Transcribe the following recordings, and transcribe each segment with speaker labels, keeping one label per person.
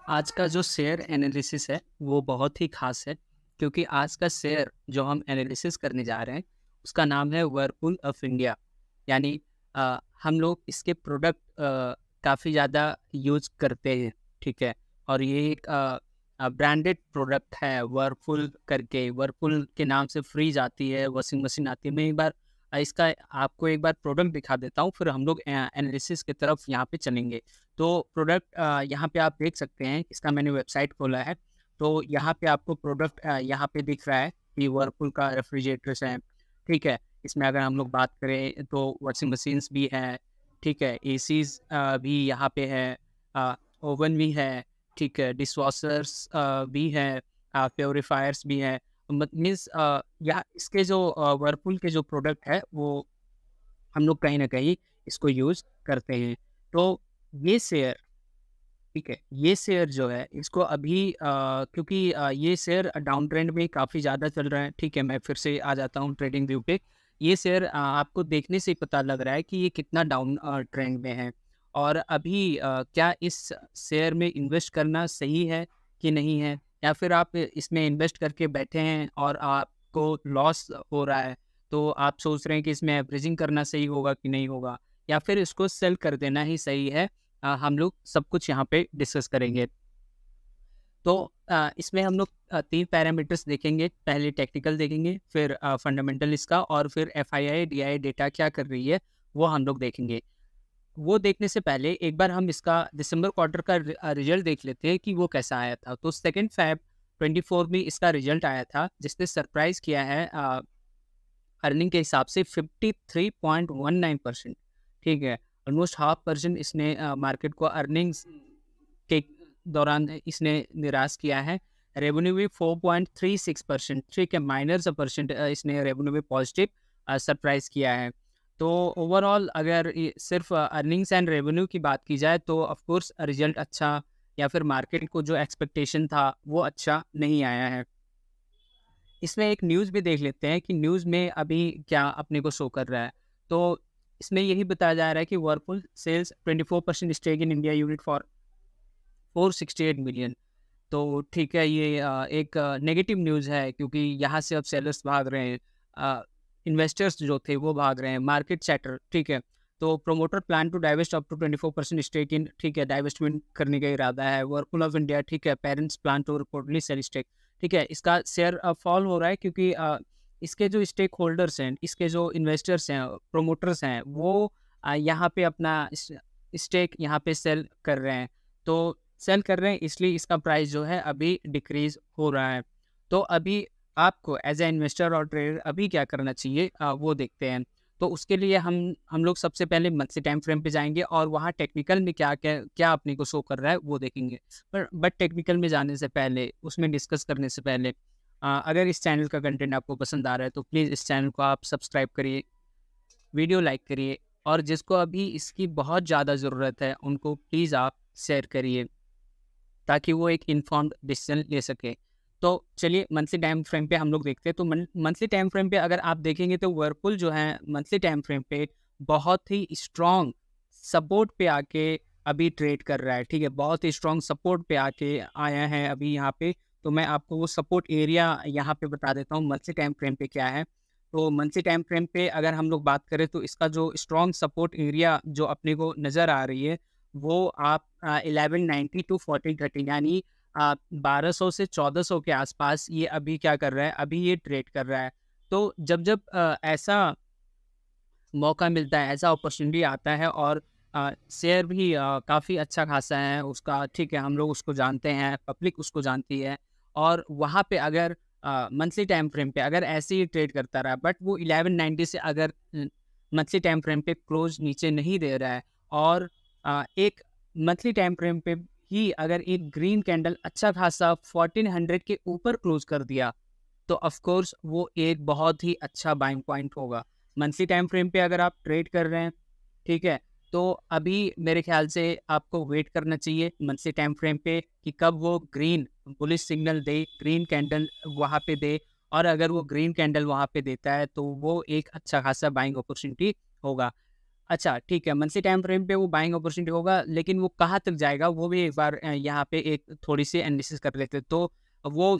Speaker 1: आज का जो शेयर एनालिसिस है वो बहुत ही खास है क्योंकि आज का शेयर जो हम एनालिसिस करने जा रहे हैं उसका नाम है व्हर्लपूल ऑफ इंडिया। यानी हम लोग इसके प्रोडक्ट काफ़ी ज़्यादा यूज करते हैं। ठीक है। और ये एक ब्रांडेड प्रोडक्ट है व्हर्लपूल करके। व्हर्लपूल के नाम से फ्रीज आती है, वॉशिंग मशीन आती है। मैं एक बार इसका आपको एक बार प्रोडक्ट दिखा देता हूँ, फिर हम लोग एनालिसिस की तरफ यहाँ पे चलेंगे। तो प्रोडक्ट यहाँ पे आप देख सकते हैं, इसका मैंने वेबसाइट खोला है। तो यहाँ पे आपको प्रोडक्ट यहाँ पे दिख रहा है कि व्हर्लपूल का रेफ्रिजरेटर्स है। ठीक है। इसमें अगर हम लोग बात करें तो वॉशिंग मशीन्स भी है। ठीक है। एसीज भी यहाँ पे है, ओवन भी है। ठीक है। डिशवॉशर्स भी है, प्योरीफायर्स भी हैं। मीन्स या इसके जो व्हर्लपूल के जो प्रोडक्ट है वो हम लोग कहीं न कहीं इसको यूज़ करते हैं। तो ये शेयर, ठीक है, ये शेयर जो है इसको अभी क्योंकि ये शेयर डाउन ट्रेंड में काफ़ी ज़्यादा चल रहा है। ठीक है, मैं फिर से आ जाता हूँ ट्रेडिंग व्यू पे। ये शेयर आपको देखने से ही पता लग रहा है कि ये कितना डाउन ट्रेंड में है। और अभी क्या इस शेयर में इन्वेस्ट करना सही है कि नहीं है? या फिर आप इसमें इन्वेस्ट करके बैठे हैं और आपको लॉस हो रहा है, तो आप सोच रहे हैं कि इसमें एवरेजिंग करना सही होगा कि नहीं होगा? या फिर इसको सेल कर देना ही सही है? हम लोग सब कुछ यहाँ पे डिस्कस करेंगे। तो इसमें हम लोग 3 पैरामीटर्स देखेंगे। पहले टेक्निकल देखेंगे, फिर फंडामेंटल इसका, और फिर एफआईआई, डीआई डेटा क्या कर रही है, वो हम लोग देखेंगे। वो देखने से पहले एक बार हम इसका दिसंबर क्वार्टर का रिजल्ट देख लेते हैं कि वो कैसा आया था। तो 2 फ़ेब 24 में इसका रिजल्ट आया था, जिसने सरप्राइज़ किया है अर्निंग के हिसाब से 53.19%। ठीक है। ऑलमोस्ट हाफ परसेंट इसने मार्केट को अर्निंग्स के दौरान इसने निराश किया है। रेवेन्यू भी 4.36%, ठीक है, माइनर परसेंट इसने रेवेन्यू में पॉजिटिव सरप्राइज़ किया है। तो ओवरऑल अगर सिर्फ अर्निंग्स एंड रेवेन्यू की बात की जाए तो ऑफ कोर्स रिजल्ट अच्छा, या फिर मार्केट को जो एक्सपेक्टेशन था वो अच्छा नहीं आया है। इसमें एक न्यूज़ भी देख लेते हैं कि न्यूज़ में अभी क्या अपने को शो कर रहा है। तो इसमें यही बताया जा रहा है कि Whirlpool sells 24% stake in India unit for 468 million. तो ठीक है, ये एक नेगेटिव न्यूज़ है क्योंकि यहाँ से अब सेलर्स भाग रहे हैं। इन्वेस्टर्स जो थे वो भाग रहे हैं, मार्केट सेटर, ठीक है। तो promoter plan to divest up to 24% stake in, ठीक है, डाइवेस्टमेंट करने का इरादा है। व्हर्लपूल ऑफ इंडिया, ठीक है, parents plan to reportedly sell stake, ठीक है। इसका शेयर फॉल हो रहा है क्योंकि इसके जो स्टेक होल्डर्स हैं, इसके जो इन्वेस्टर्स हैं, प्रोमोटर्स हैं, वो यहाँ पे अपना स्टेक यहाँ पे सेल कर रहे हैं। तो सेल कर रहे हैं इसलिए इसका प्राइस जो है अभी डिक्रीज़ हो रहा है। तो अभी आपको एज़ अ इन्वेस्टर और ट्रेडर अभी क्या करना चाहिए, वो देखते हैं। तो उसके लिए हम लोग सबसे पहले मंथली टाइम फ्रेम पे जाएँगे और वहाँ टेक्निकल में क्या अपने को शो कर रहा है वो देखेंगे। पर बट टेक्निकल में जाने से पहले, उसमें डिस्कस करने से पहले, अगर इस चैनल का कंटेंट आपको पसंद आ रहा है तो प्लीज़ इस चैनल को आप सब्सक्राइब करिए, वीडियो लाइक करिए, और जिसको अभी इसकी बहुत ज़्यादा ज़रूरत है उनको प्लीज़ आप शेयर करिए, ताकि वो एक इन्फॉर्म्ड डिसीजन ले सके। तो चलिए मंथली टाइम फ्रेम पे हम लोग देखते हैं। तो मंथली टाइम फ्रेम पे अगर आप देखेंगे तो व्हर्लपूल जो है मंथली टाइम फ्रेम पे बहुत ही स्ट्रॉन्ग सपोर्ट पे आके अभी ट्रेड कर रहा है। ठीक है, बहुत ही स्ट्रॉन्ग सपोर्ट पे आके आया है अभी यहाँ पे। तो मैं आपको वो सपोर्ट एरिया यहाँ पे बता देता हूँ मंथली टाइम फ्रेम पे क्या है। तो मंथली टाइम फ्रेम पे अगर हम लोग बात करें तो इसका जो स्ट्रॉन्ग सपोर्ट एरिया जो अपने को नज़र आ रही है वो आप 1190 टू 1430, यानी 1200 से 1400 के आसपास ये अभी क्या कर रहा है, अभी ये ट्रेड कर रहा है। तो जब जब ऐसा मौका मिलता है, ऐसा अपॉर्चुनिटी आता है, और शेयर भी काफ़ी अच्छा खासा है उसका, ठीक है, हम लोग उसको जानते हैं, पब्लिक उसको जानती है। और वहाँ पे अगर मंथली टाइम फ्रेम पे अगर ऐसे ही ट्रेड करता रहा, बट वो 1190 से अगर मंथली टाइम फ्रेम पे क्लोज नीचे नहीं दे रहा है, और एक मंथली टाइम फ्रेम पे ही अगर एक ग्रीन कैंडल अच्छा खासा 1400 के ऊपर क्लोज कर दिया, तो ऑफ कोर्स वो एक बहुत ही अच्छा बाइंग पॉइंट होगा। मंथली टाइम फ्रेम पे अगर आप ट्रेड कर रहे हैं, ठीक है, तो अभी मेरे ख्याल से आपको वेट करना चाहिए मंथली टाइम फ्रेम पे कि कब वो ग्रीन बुलिश सिग्नल दे, ग्रीन कैंडल वहाँ पे दे। और अगर वो ग्रीन कैंडल वहाँ पे देता है तो वो एक अच्छा खासा बाइंग अपॉर्चुनिटी होगा। अच्छा, ठीक है, मंथली टाइम फ्रेम पे वो बाइंग अपॉर्चुनिटी होगा, लेकिन वो कहाँ तक जाएगा वो भी एक बार यहाँ पे एक थोड़ी-सी एनालिसिस कर लेते हैं। तो वो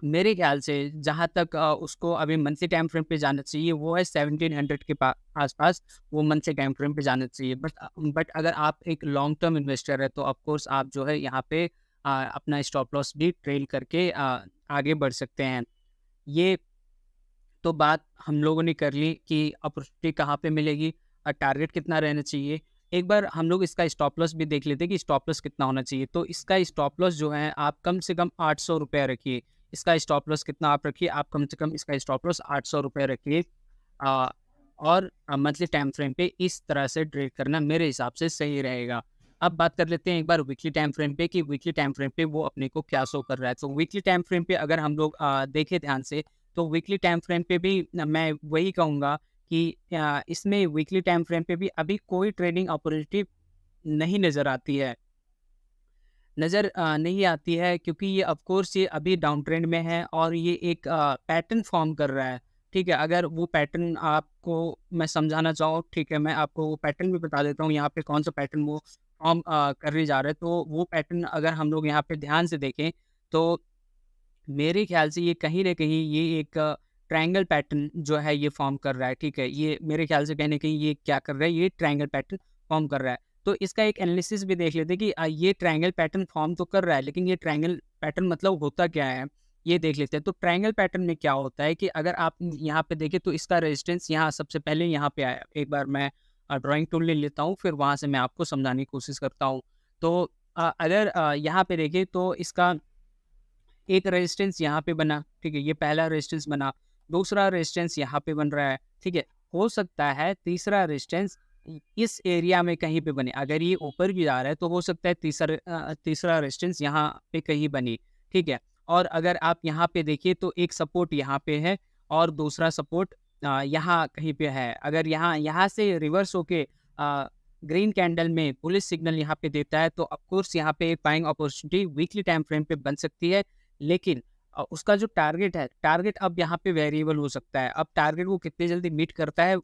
Speaker 1: मेरे ख़्याल से जहाँ तक उसको अभी मंथली टाइम फ्रेम पे जाना चाहिए, वो है 1700 के पा आस-पास वो मंथली टाइम फ्रेम पे जाना चाहिए। बट अगर आप एक लॉन्ग टर्म इन्वेस्टर है, तो ऑफ़ कोर्स आप जो है यहाँ पे अपना स्टॉप लॉस भी ट्रेल करके आगे बढ़ सकते हैं। ये तो बात हम लोगों ने कर ली कि अपॉर्चुनिटी कहाँ पे मिलेगी और टारगेट कितना रहना चाहिए। एक बार हम लोग इसका स्टॉप लॉस भी देख लेते हैं कि स्टॉप लॉस कितना होना चाहिए। तो इसका स्टॉप लॉस जो है आप कम से कम ₹800 रखिए। इसका स्टॉप लॉस कितना आप रखिए, आप कम से कम इसका स्टॉप लॉस ₹800 रखिए। अ, और मंथली टाइम फ्रेम पे इस तरह से ट्रेड करना मेरे हिसाब से सही रहेगा। अब बात कर लेते हैं एक बार वीकली टाइम फ्रेम पे कि वीकली टाइम फ्रेम पे वो अपने को क्या शो कर रहा है। तो वीकली टाइम फ्रेम पे अगर हम लोग देखें ध्यान से, तो वीकली टाइम फ्रेम पे भी मैं वही कहूँगा कि इसमें वीकली टाइम फ्रेम पे भी अभी कोई ट्रेडिंग अपॉर्चुनिटी नहीं नज़र आती है। नहीं आती है क्योंकि ये ऑफ कोर्स ये अभी डाउन ट्रेंड में है और ये एक पैटर्न फॉर्म कर रहा है। ठीक है, अगर वो पैटर्न आपको मैं समझाना चाहूँ, ठीक है, मैं आपको वो पैटर्न भी बता देता हूँ यहाँ पे कौन सा पैटर्न वो फॉर्म करने जा रहा है। तो वो पैटर्न अगर हम लोग यहाँ पे ध्यान से देखें, तो मेरे ख्याल से ये कहीं न कहीं ये एक ट्रायंगल पैटर्न जो है ये फ़ॉर्म कर रहा है, ठीक है? ये मेरे ख्याल से कहीं न कहीं ये क्या कर रहा है, ये ट्रायंगल पैटर्न फ़ॉर्म कर रहा है। तो इसका एक एनालिसिस भी देख लेते हैं कि ये ट्रायंगल पैटर्न फ़ॉर्म तो कर रहा है, लेकिन ये ट्रायंगल पैटर्न मतलब होता क्या है? ये देख लेते हैं। तो ट्रायंगल पैटर्न में क्या होता है कि अगर आप यहाँ पे देखें तो इसका रेजिस्टेंस यहाँ सबसे पहले यहाँ पे आया। एक बार मैं ड्राइंग टूल ले लेता हूँ, फिर वहाँ से मैं आपको समझाने की कोशिश करता हूँ। तो अगर यहाँ पे देखें तो इसका एक रेजिस्टेंस यहाँ पे बना, ठीक है? ये पहला रेजिस्टेंस बना, दूसरा रेजिस्टेंस यहाँ पे बन रहा है, ठीक है? हो सकता है तीसरा रेजिस्टेंस इस एरिया में कहीं पे बने। अगर ये ऊपर भी जा रहा है तो हो सकता है तीसरा रेजिस्टेंस यहाँ पे कहीं बने, ठीक है? और अगर आप यहाँ पे देखिए तो एक सपोर्ट यहाँ पे है और दूसरा सपोर्ट यहाँ कहीं पे है। अगर यहाँ यहाँ से रिवर्स होके ग्रीन कैंडल में बुलिश सिग्नल यहाँ पे देता है तो ऑफ कोर्स यहाँ पे एक buying opportunity weekly time frame पे बन सकती है। लेकिन उसका जो टारगेट है, टारगेट अब यहाँ पे वेरिएबल हो सकता है। अब टारगेट वो कितनी जल्दी मीट करता है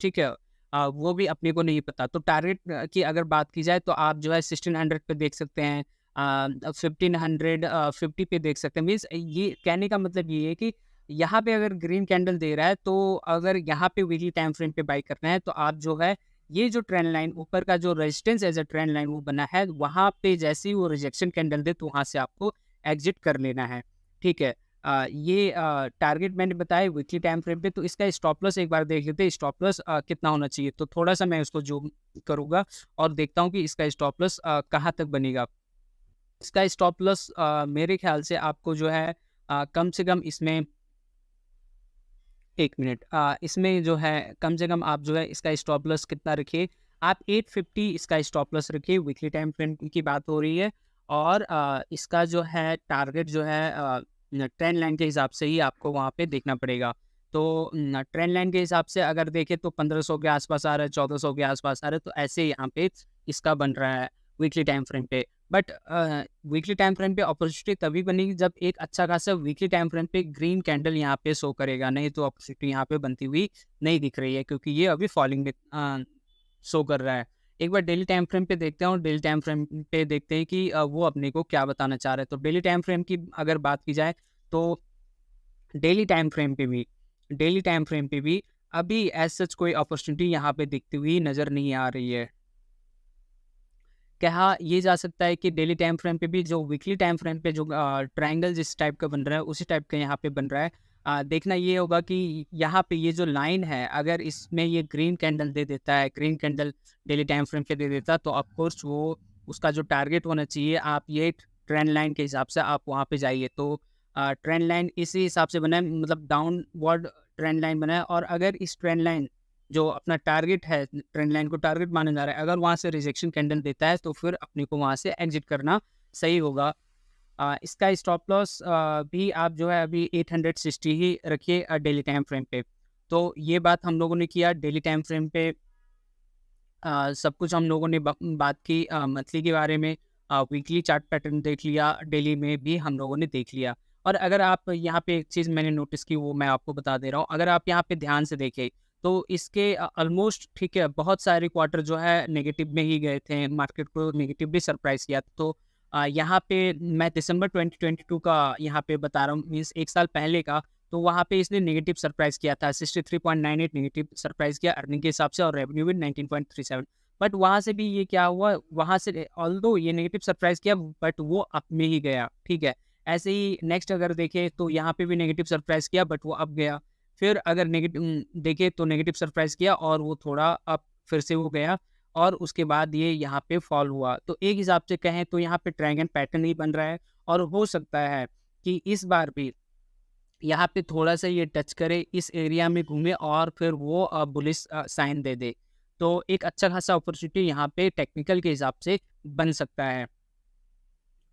Speaker 1: ठीक है, वो भी अपने को नहीं पता। तो टारगेट की अगर बात की जाए तो आप जो है 1600 पे देख सकते हैं, 1550 पे देख सकते हैं। मीन्स ये कहने का मतलब ये है कि यहाँ पे अगर ग्रीन कैंडल दे रहा है तो अगर यहाँ पे वीकली टाइम फ्रेम पे बाई करना है तो आप जो है ये जो ट्रेंड लाइन ऊपर का जो resistance as a trend line वो बना है, वहाँ पे जैसे ही वो रिजेक्शन कैंडल दे तो वहाँ से आपको एग्जिट कर लेना है, ठीक है? ये टारगेट मैंने बताया वीकली टाइम फ्रेम पे। तो इसका स्टॉप लॉस एक बार देख लेते हैं, स्टॉप लॉस कितना होना चाहिए। तो थोड़ा-सा मैं उसको ज़ूम करूँगा और देखता हूँ कि इसका स्टॉप लॉस कहाँ तक बनेगा। इसका स्टॉप लॉस मेरे ख़्याल से आपको जो है कम से कम इसमें 1 मिनट, इसमें जो है कम से कम आप जो है इसका स्टॉप लॉस कितना रखिए, आप 850 इसका स्टॉप लॉस रखिए, वीकली टाइम फ्रेम की बात हो रही है। और इसका जो है टारगेट जो है ट्रेंड लाइन के हिसाब से ही आपको वहाँ पे देखना पड़ेगा। तो ट्रेंड लाइन के हिसाब से अगर देखें तो 1500 के आसपास आ रहा है, 1400 के आसपास आ रहा है, तो ऐसे यहाँ पे इसका बन रहा है वीकली टाइम फ्रेम पे। बट वीकली टाइम फ्रेम पे अपॉर्चुनिटी तभी बनेगी जब एक अच्छा खासा वीकली टाइम फ्रेम पे ग्रीन कैंडल यहाँ पे शो करेगा, नहीं तो अपॉर्चुनिटी यहाँ पे बनती हुई नहीं दिख रही है क्योंकि ये अभी फॉलिंग में शो कर रहा है। एक बार डेली टाइम फ्रेम पे देखते हैं और डेली टाइम फ्रेम पे देखते हैं कि वो अपने को क्या बताना चाह रहा है। तो डेली टाइम फ्रेम की अगर बात की जाए तो डेली टाइम फ्रेम पे भी डेली टाइम फ्रेम पे भी अभी एज सच कोई अपॉर्चुनिटी यहाँ पे दिखती हुई नज़र नहीं आ रही है। कहा ये जा सकता है कि डेली टाइम फ्रेम पे भी जो वीकली टाइम फ्रेम पे जो ट्रायंगल जिस टाइप का बन रहा है उसी टाइप का यहाँ पे बन रहा है। देखना ये होगा कि यहाँ पे ये जो लाइन है अगर इसमें ये ग्रीन कैंडल दे देता है, green candle daily time frame पे दे देता, तो ऑफ कोर्स वो उसका जो टारगेट होना चाहिए आप ये ट्रेंड लाइन के हिसाब से आप वहाँ पे जाइए। तो ट्रेंड लाइन इसी हिसाब से बना है, मतलब डाउनवर्ड ट्रेंड लाइन बना है। और अगर इस ट्रेंड लाइन जो अपना टारगेट है, ट्रेंड लाइन को टारगेट माना जा रहा है, अगर वहाँ से रिजेक्शन कैंडल देता है तो फिर अपने को वहाँ से एग्जिट करना सही होगा। इसका स्टॉप लॉस भी आप जो है अभी 860 ही रखिए डेली टाइम फ्रेम पे। तो ये बात हम लोगों ने किया डेली टाइम फ्रेम पे। सब कुछ हम लोगों ने बात की मंथली के बारे में, वीकली चार्ट पैटर्न देख लिया, डेली में भी हम लोगों ने देख लिया। और अगर आप यहाँ पे एक चीज़ मैंने नोटिस की वो मैं आपको बता दे रहा हूँ, अगर आप यहाँ पे ध्यान से देखें तो इसके ऑलमोस्ट ठीक है, बहुत सारे क्वार्टर जो है नेगेटिव में ही गए थे, मार्केट को नेगेटिवली सरप्राइज़ किया। तो यहाँ पे मैं दिसंबर 2022 का यहाँ पे बता रहा हूँ, मीन्स 1 साल पहले का, तो वहाँ पे इसने नेगेटिव सरप्राइज़ किया था, 63.98 नेगेटिव सरप्राइज़ किया अर्निंग के हिसाब से, और रेवेन्यू भी 19.37। बट वहाँ से भी ये क्या हुआ, वहाँ से ऑल्दो ये नेगेटिव सरप्राइज़ किया बट वो अप में ही गया, ठीक है। ऐसे ही नेक्स्ट अगर देखें तो यहाँ पे भी नेगेटिव सरप्राइज़ किया बट वो अप गया। फिर अगर देखें तो नेगेटिव सरप्राइज़ किया और वो थोड़ा अप फिर से वो गया, और उसके बाद ये यहाँ पे फॉल हुआ। तो एक हिसाब से कहें तो यहाँ पे ट्रायंगल पैटर्न ही बन रहा है, और हो सकता है कि इस बार भी यहाँ पे थोड़ा-सा ये टच करे, इस एरिया में घूमे और फिर वो बुलिश साइन दे दे। तो एक अच्छा खासा अपॉर्चुनिटी यहाँ पे टेक्निकल के हिसाब से बन सकता है।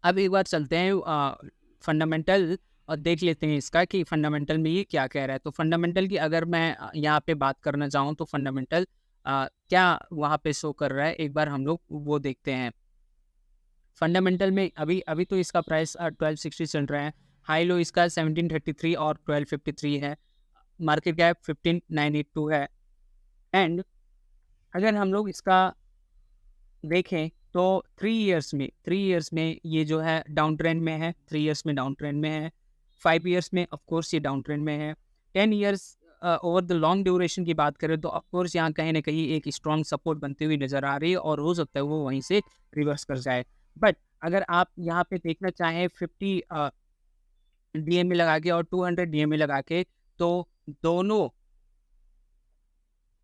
Speaker 1: अब एक बार चलते हैं फंडामेंटल और देख लेते हैं इसका कि फंडामेंटल में ये क्या कह रहा है। तो फंडामेंटल की अगर मैं यहाँ पे बात करना चाहूँ तो फंडामेंटल क्या वहाँ पे शो कर रहा है, एक बार हम लोग वो देखते हैं। फंडामेंटल में अभी अभी तो इसका प्राइस 1260 चल रहा है। हाई लो इसका 1733 और 1253 है। मार्केट कैप 15982 है। एंड अगर हम लोग इसका देखें तो 3 इयर्स में ये जो है डाउन ट्रेंड में है, 3 इयर्स में डाउन ट्रेंड में है, 5 इयर्स में ऑफ कोर्स ये डाउन ट्रेंड में है, 10 years over the long duration की बात करें तो ऑफ कोर्स यहाँ कहीं न कहीं एक स्ट्रॉन्ग सपोर्ट बनती हुई नज़र आ रही है, और हो सकता है वो वहीं से रिवर्स कर जाए। बट अगर आप यहाँ पे देखना चाहें 50 डीएमए लगा के और 200 डीएमए लगा के, तो दोनों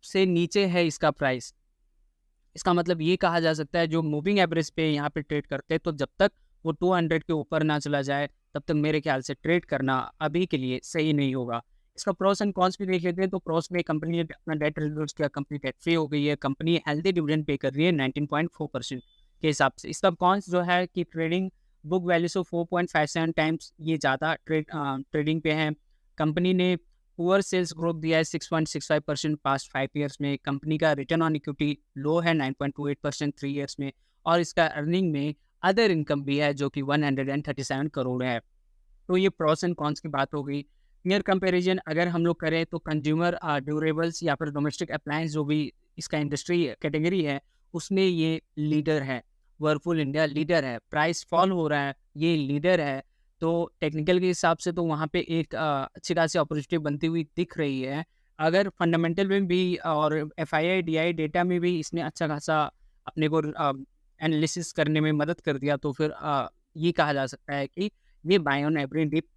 Speaker 1: से नीचे है इसका प्राइस। इसका मतलब ये कहा जा सकता है जो मूविंग एवरेज पे यहाँ पे ट्रेड करते हैं, तो जब तक वो 200 के ऊपर ना चला जाए तब तक मेरे ख्याल से ट्रेड करना अभी के लिए सही नहीं होगा। इसका प्रोस एंड कॉन्स भी देख लेते हैं। तो प्रोस में कंपनी ने अपना डेट रिड्यूस किया, कंपनी डेट फ्री हो गई है, कंपनी हेल्दी डिविडेंड पे कर रही है 19.4% के हिसाब से। इसका कॉन्स जो है कि ट्रेडिंग बुक वैल्यू से 4.57 टाइम्स ये ज़्यादा ट्रेडिंग पे है। कंपनी ने पुअर सेल्स ग्रोथ दिया है 6.65% पास्ट 5 ईयर्स में। कंपनी का रिटर्न ऑन इक्विटी लो है 9.28% 3 ईयर्स में, और इसका अर्निंग में अदर इनकम भी है जो कि 137 करोड़ है। तो ये प्रोस एंड कॉन्स की बात हो गई। नियर कंपैरिजन अगर हम लोग करें तो कंज्यूमर ड्यूरेबल्स या फिर डोमेस्टिक अप्लायंस जो भी इसका इंडस्ट्री कैटेगरी है उसमें ये लीडर है। वर्लपूल इंडिया लीडर है, प्राइस फॉल हो रहा है, ये लीडर है। तो टेक्निकल के हिसाब से तो वहाँ पे एक अच्छी खासी अपॉर्चुनिटी बनती हुई दिख रही है। अगर फंडामेंटल में भी और एफआईआई डीआई डेटा में भी इसने अच्छा खासा अपने को एनालिसिस करने में मदद कर दिया, तो फिर ये कहा जा सकता है कि ये बाय ऑन एवरेज डिप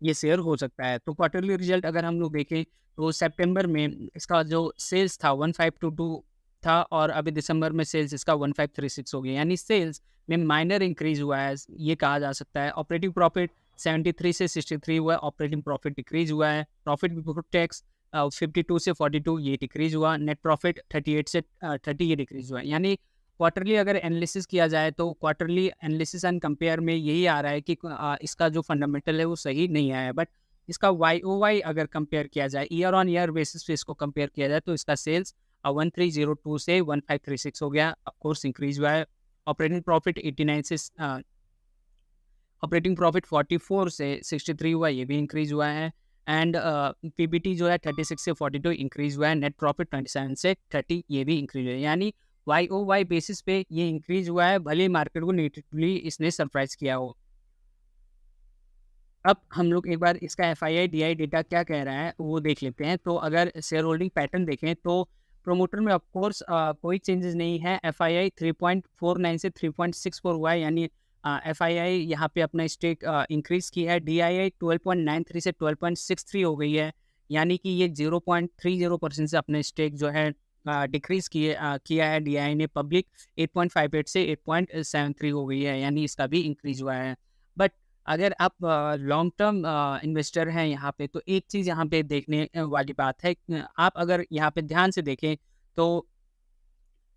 Speaker 1: ये शेयर हो सकता है। तो क्वार्टरली रिजल्ट अगर हम लोग देखें तो सितंबर में इसका जो सेल्स था 1522 था, और अभी दिसंबर में सेल्स इसका 1536 हो गया, यानी सेल्स में माइनर इंक्रीज हुआ है, ये कहा जा सकता है। ऑपरेटिंग प्रॉफिट 73 से 63 हुआ है, ऑपरेटिंग प्रॉफिट डिक्रीज हुआ है। प्रॉफिट बिफोर टैक्स 52 से 42 ये डिक्रीज हुआ। नेट प्रॉफिट 38 से 30 ये डिक्रीज हुआ है। यानी क्वार्टरली अगर एनालिसिस किया जाए तो क्वार्टरली एनालिसिस एंड कंपेयर में यही आ रहा है कि इसका जो फंडामेंटल है वो सही नहीं आया है। बट इसका वाई ओ वाई अगर कंपेयर किया जाए, ईयर ऑन ईयर बेसिस पे इसको कंपेयर किया जाए, तो इसका सेल्स 1302 से 1536 हो गया, ऑफकोर्स इंक्रीज हुआ है। ऑपरेटिंग प्रॉफिट 89 से ऑपरेटिंग प्रॉफिट 44 से 63 हुआ, ये भी इंक्रीज हुआ है। एंड पीबीटी जो है 36 से 42 इंक्रीज हुआ है। नेट प्रॉफिट 27 से 30 ये भी इंक्रीज हुआ है। यानी वाई ओ वाई बेसिस पे ये इंक्रीज हुआ है, भले मार्केट को नेगेटिवली इसने सरप्राइज किया हो। अब हम लोग एक बार इसका एफआईआई डीआई डेटा क्या कह रहा है वो देख लेते हैं। तो अगर शेयर होल्डिंग पैटर्न देखें तो प्रोमोटर में ऑफकोर्स कोई चेंजेस नहीं है। एफआईआई 3.49 से 3.64 हुआ है, यानी एफआईआई यहाँ पे अपना स्टेक इंक्रीज की है। डीआईआई 12.93 से 12.63 हो गई है, यानी कि ये 0.30% से अपने स्टेक जो है डिक्रीज किया है डीआईआई ने। पब्लिक 8.58 से 8.73 हो गई है, यानी इसका भी इंक्रीज हुआ है। बट अगर आप लॉन्ग टर्म इन्वेस्टर हैं यहाँ पे, तो एक चीज़ यहाँ पे देखने वाली बात है। आप अगर यहाँ पे ध्यान से देखें तो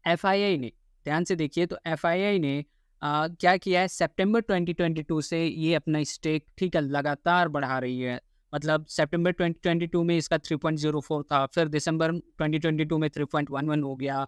Speaker 1: एफआईआई ने, ध्यान से देखिए तो एफआईआई ने क्या किया है, सितंबर 2022 से ये अपना स्टेक ठीक है लगातार बढ़ा रही है। मतलब सितंबर 2022 में इसका 3.04 था, फिर दिसंबर 2022 में 3.11 हो गया,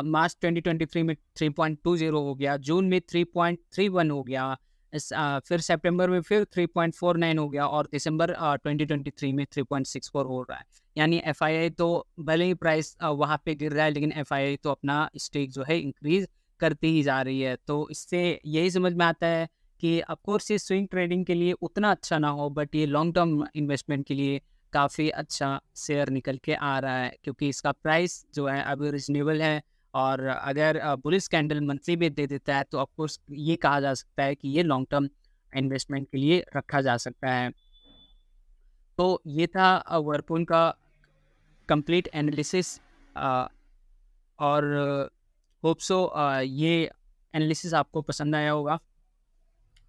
Speaker 1: मार्च 2023 में 3.20 हो गया, जून में 3.31 हो गया, फिर सितंबर में फिर 3.49 हो गया और दिसंबर 2023 में 3.64 हो रहा है। यानी एफआईआई तो भले ही प्राइस वहाँ पे गिर रहा है, लेकिन एफआईआई तो अपना स्टेक जो है इंक्रीज करती ही जा रही है। तो इससे यही समझ में आता है कि ऑफ कोर्स ये स्विंग ट्रेडिंग के लिए उतना अच्छा ना हो, बट ये लॉन्ग टर्म इन्वेस्टमेंट के लिए काफ़ी अच्छा शेयर निकल के आ रहा है, क्योंकि इसका प्राइस जो है अभी रिजनेबल है। और अगर बुलिश कैंडल मंथली में दे देता है तो ऑफ कोर्स ये कहा जा सकता है कि ये लॉन्ग टर्म इन्वेस्टमेंट के लिए रखा जा सकता है। तो ये था वर्लपूल का कंप्लीट एनालिसिस, और होप सो ये एनालिसिस आपको पसंद आया होगा।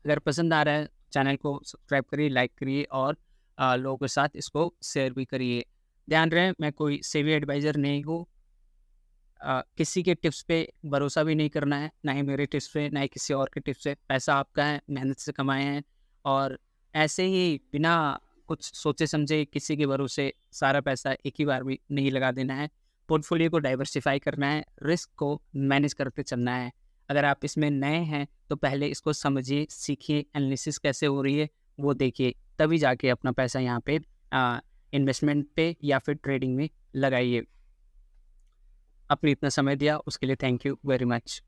Speaker 1: अगर पसंद आ रहा है चैनल को सब्सक्राइब करिए, लाइक करिए और लोगों के साथ इसको शेयर भी करिए। ध्यान रहे मैं कोई सेवी एडवाइज़र नहीं हूँ। किसी के टिप्स पे भरोसा भी नहीं करना है, ना ही मेरे टिप्स पे, ना ही किसी और के टिप्स पे। पैसा आपका है, मेहनत से कमाए हैं, और ऐसे ही बिना कुछ सोचे समझे किसी के भरोसे सारा पैसा एक ही बार भी नहीं लगा देना है। पोर्टफोलियो को डाइवर्सिफाई करना है, रिस्क को मैनेज करते चलना है। अगर आप इसमें नए हैं तो पहले इसको समझिए, सीखिए, एनालिसिस कैसे हो रही है वो देखिए, तभी जाके अपना पैसा यहाँ पे इन्वेस्टमेंट पे या फिर ट्रेडिंग में लगाइए। आपने इतना समय दिया उसके लिए थैंक यू वेरी मच।